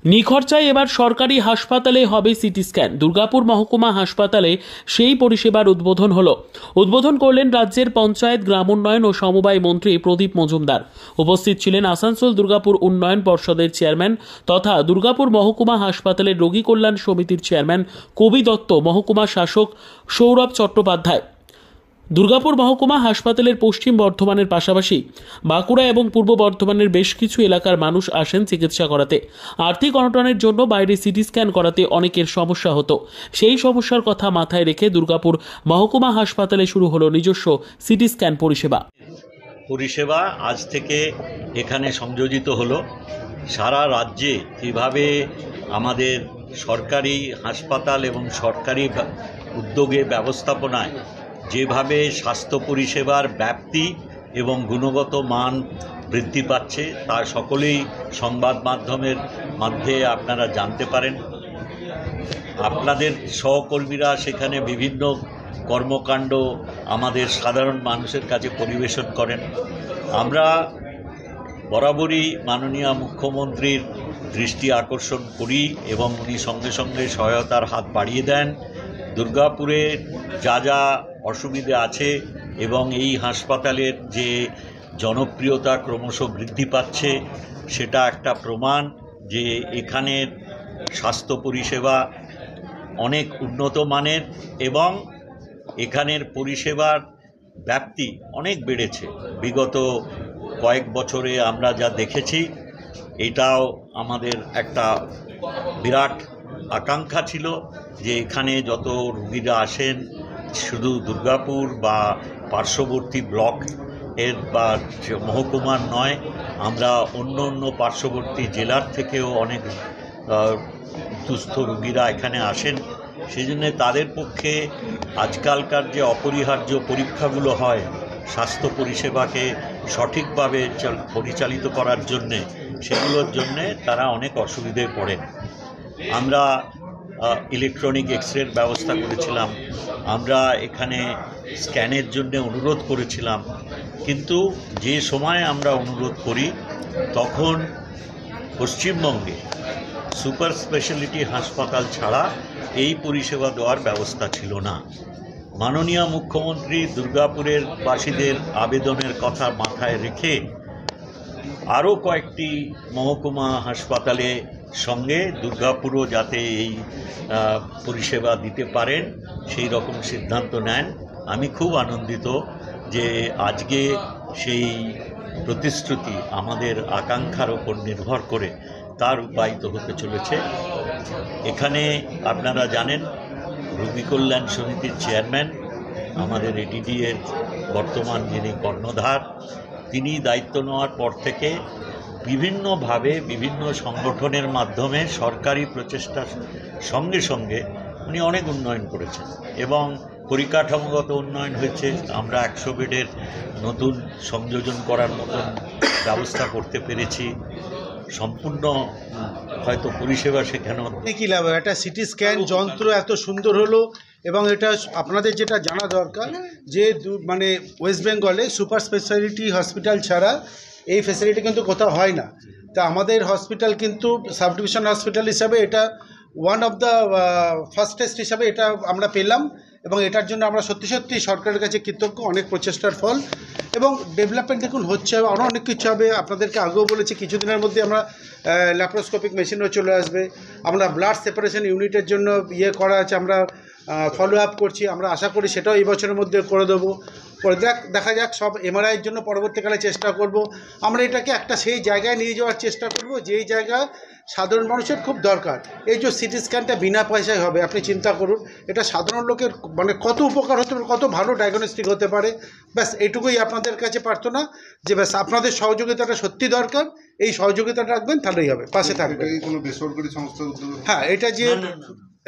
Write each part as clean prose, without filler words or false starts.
নিখরচায় এবার সরকারি হাসপাতালে হবে সিটি স্ক্যান। দুর্গাপুর মহকুমা হাসপাতালে সেই পরিষেবার উদ্বোধন হলো। উদ্বোধন করলেন রাজ্যের পঞ্চায়েত, গ্রাম উন্নয়ন ও সমবায় মন্ত্রী প্রদীপ মজুমদার। উপস্থিত ছিলেন আসানসোল দুর্গাপুর উন্নয়ন পর্ষদের চেয়ারম্যান তথা দুর্গাপুর মহকুমা হাসপাতালের রোগী কল্যাণ সমিতির চেয়ারম্যান কবি দত্ত, মহকুমা শাসক সৌরভ চট্টোপাধ্যায়। দুর্গাপুর মহকুমা হাসপাতালের পশ্চিম বর্ধমানের পাশাপাশি বাঁকুড়া এবং পূর্ব বর্ধমানের বেশ কিছু এলাকার মানুষ আসেন চিকিৎসা করাতে। আর্থিক অনটনের জন্য বাইরে সিটি স্ক্যান করাতে অনেকের সমস্যা হতো। সেই সমস্যার কথা মাথায় রেখে দুর্গাপুর মহকুমা হাসপাতালে শুরু হলো নিজস্ব সিটি স্ক্যান পরিষেবা আজ থেকে এখানে সংযোজিত হলো। সারা রাজ্যে কিভাবে আমাদের সরকারি হাসপাতাল এবং সরকারি উদ্যোগে ব্যবস্থাপনায় যেভাবে স্বাস্থ্য পরিষেবার ব্যাপ্তি এবং গুণগত মান বৃদ্ধি পাচ্ছে তা সকলেই সংবাদ মাধ্যমের মাধ্যমে আপনারা জানতে পারেন। আপনাদের সহকর্মীরা সেখানে বিভিন্ন কর্মকাণ্ড আমাদের সাধারণ মানুষের কাছে পরিবেশন করেন। আমরা বরাবরই মাননীয় মুখ্যমন্ত্রীর দৃষ্টি আকর্ষণ করি এবং উনি সঙ্গে সঙ্গে সহায়তার হাত বাড়িয়ে দেন। দুর্গাপুরে যা যা অসুবিধা আছে এবং এই হাসপাতালের যে জনপ্রিয়তা ক্রমশ বৃদ্ধি পাচ্ছে সেটা একটা প্রমাণ যে এখানের স্বাস্থ্য পরিষেবা অনেক উন্নত মানের এবং এখানের পরিষেবার ব্যাপ্তি অনেক বেড়েছে। বিগত কয়েক বছরে আমরা যা দেখেছি এটাও আমাদের একটা বিরাট আকাঙ্ক্ষা ছিল যে এখানে যত রোগীরা আসেন শুধু দুর্গাপুর বা পার্শ্ববর্তী ব্লক এর বা মহকুমার নয়, আমরা অন্য অন্য পার্শ্ববর্তী জেলার থেকেও অনেক দুস্থ রোগীরা এখানে আসেন। সেই জন্যে তাদের পক্ষে আজকালকার যে অপরিহার্য পরীক্ষাগুলো হয় স্বাস্থ্য পরিষেবাকে সঠিকভাবে পরিচালিত করার জন্যে, সেগুলোর জন্যে তারা অনেক অসুবিধায় পড়েন। আমরা ইলেকট্রনিক এক্সরের ব্যবস্থা করেছিলাম, আমরা এখানে স্ক্যানের জন্য অনুরোধ করেছিলাম, কিন্তু যে সময় আমরা অনুরোধ করি তখন পশ্চিমবঙ্গে সুপার স্পেশালিটি হাসপাতাল ছাড়া এই পরিষেবা দেওয়ার ব্যবস্থা ছিল না। মাননীয় মুখ্যমন্ত্রী দুর্গাপুরের বাসীদের আবেদনের কথা মাথায় রেখে আরও কয়েকটি মহকুমা হাসপাতালে সঙ্গে দুর্গাপুরও যাতে এই পরিষেবা দিতে পারেন সেই রকম সিদ্ধান্ত নেন। আমি খুব আনন্দিত যে আজকে সেই প্রতিশ্রুতি আমাদের আকাঙ্ক্ষার ওপর নির্ভর করে তার রূপায়িত হতে চলেছে। এখানে আপনারা জানেন রোগী কল্যাণ সমিতির চেয়ারম্যান আমাদের এডিডি এর বর্তমান যিনি কর্ণধার, তিনি দায়িত্ব নেওয়ার পর থেকে বিভিন্নভাবে বিভিন্ন সংগঠনের মাধ্যমে সরকারি প্রচেষ্টার সঙ্গে সঙ্গে উনি অনেক উন্নয়ন করেছেন এবং পরিকাঠামোগত উন্নয়ন হয়েছে। আমরা 100 বেডের নতুন সংযোজন করার মতন ব্যবস্থা করতে পেরেছি। সম্পূর্ণ হয়তো পরিষেবা সেখানেও কী লাভ, একটা সিটি স্ক্যান যন্ত্র এত সুন্দর হলো এবং এটা আপনাদের যেটা জানা দরকার যে মানে ওয়েস্ট বেঙ্গলে সুপার স্পেশালিটি হসপিটাল ছাড়া এই ফেসিলিটি কিন্তু কোথাও হয় না। তা আমাদের হসপিটাল কিন্তু সাব ডিভিশন হসপিটাল হিসাবে এটা ওয়ান অফ দ্য ফার্স্টেস্ট হিসাবে এটা আমরা পেলাম এবং এটার জন্য আমরা সত্যি সত্যি সরকারের কাছে কৃতজ্ঞ। অনেক প্রচেষ্টার ফল এবং ডেভেলপমেন্ট দেখুন হচ্ছে, আরও অনেক কিছু হবে। আপনাদেরকে আগেও বলেছি কিছুদিনের মধ্যে আমরা ল্যাপ্রোস্কোপিক মেশিনও চলে আসবে। আমরা ব্লাড সেপারেশন ইউনিটের জন্য করা আছে, আমরা ফলো আপ করছি। আমরা আশা করি সেটাও এই বছরের মধ্যে করে দেবো। পরে দেখা যাক, সব এমআরআইয়ের জন্য পরবর্তীকালে চেষ্টা করব। আমরা এটাকে একটা সেই জায়গায় নিয়ে যাওয়ার চেষ্টা করব যেই জায়গায় সাধারণ মানুষের খুব দরকার। এই যে সিটি স্ক্যানটা বিনা পয়সায় হবে, আপনি চিন্তা করুন এটা সাধারণ লোকের মানে কত উপকার হতে পারে, কত ভালো ডায়াগনস্টিক হতে পারে। ব্যাস এটুকুই আপনাদের কাছে প্রার্থনা যে ব্যাস আপনাদের সহযোগিতাটা সত্যি দরকার। এই সহযোগিতাটা রাখবেন, তাহলেই হবে, পাশে থাকবেন। কোনো বেসরকারি সংস্থা? হ্যাঁ, এটা যে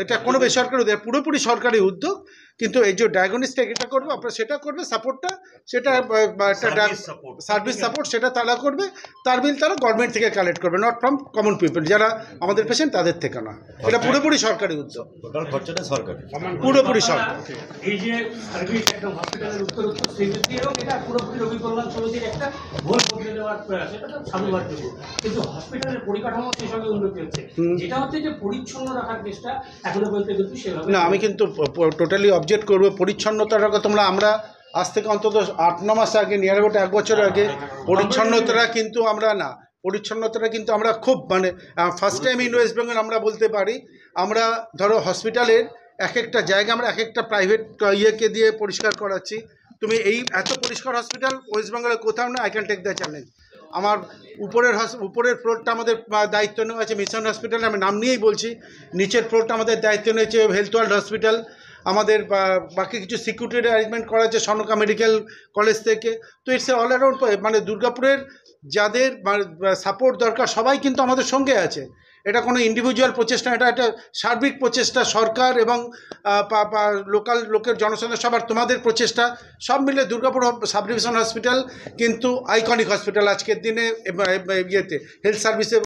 এটা কোনো বেসরকারি উদ্যোগ, পুরোপুরি সরকারি উদ্যোগ। কিন্তু এই যে ডায়াগনস্টিক এটা করবে, আপনারা সেটা করবে, সাপোর্টটা সেটা একটা সার্ভিস সাপোর্ট সেটা তারা করবে, তার বিল তারা গভর্নমেন্ট থেকে কালেক্ট করবে, নট ফ্রম কমন পিপল, যারা আমাদের পেশেন্ট তাদের থেকে না। এটা পুরোপুরি সরকারি উদ্যোগ, টোটাল খরচাটা সরকারি, পুরোপুরি সরকার। এই যে সার্ভিস একদম হসপিটালের উত্তর শ্রীবৃদ্ধি হোক, এটা পুরোপুরি রোগী কল্যাণ সমিতির একটা ভুল বদলে দেওয়ার প্রয়াস, এটা তো সাধুবাদযোগ্য, কিন্তু হসপিটালের পরিকাঠামো সেই সঙ্গে উন্নতি হচ্ছে, যেটা হচ্ছে যে পরিচ্ছন্ন রাখার চেষ্টা এখনো বলতে কিন্তু সেভাবে না, আমি কিন্তু টোটালি অবজেক্ট করবো। পরিচ্ছন্নতার কথা আমরা আজ থেকে অন্তত 8-9 মাস আগে, নিয়ার অ্যাবাউট 1 বছর আগে পরিচ্ছন্নতাটা কিন্তু আমরা খুব মানে first time in West Bengal আমরা বলতে পারি, আমরা ধরো হসপিটালের এক একটা জায়গা আমরা এক একটা প্রাইভেট ইয়েকে দিয়ে পরিষ্কার করাচ্ছি। তুমি এই এত পরিষ্কার হসপিটাল ওয়েস্ট বেঙ্গলে কোথাও না। I can take the challenge. আমার উপরের ফ্লোরটা আমাদের দায়িত্ব নেওয়া আছে মিশন হসপিটাল, আমি নাম নিয়েই বলছি। নিচের ফ্লোরটা আমাদের দায়িত্ব নিয়েছে হেলথ ওয়ার্ল্ড হসপিটাল। আমাদের বাকি কিছু সিকিউরিটি অ্যারেঞ্জমেন্ট করা হচ্ছে সনকা মেডিকেল কলেজ থেকে। তো ইটস অল অ্যারাউন্ড, মানে দুর্গাপুরের যাদের সাপোর্ট দরকার সবাই কিন্তু আমাদের সঙ্গে আছে। এটা কোনো ইন্ডিভিজুয়াল প্রচেষ্টা, এটা একটা সার্বিক প্রচেষ্টা, সরকার এবং লোকাল লোকের জনসাধারণ সবার, তোমাদের প্রচেষ্টা সব মিলে দুর্গাপুর সাব ডিভিশন হসপিটাল কিন্তু আইকনিক হসপিটাল আজকের দিনে ইয়েতে হেলথ সার্ভিসে।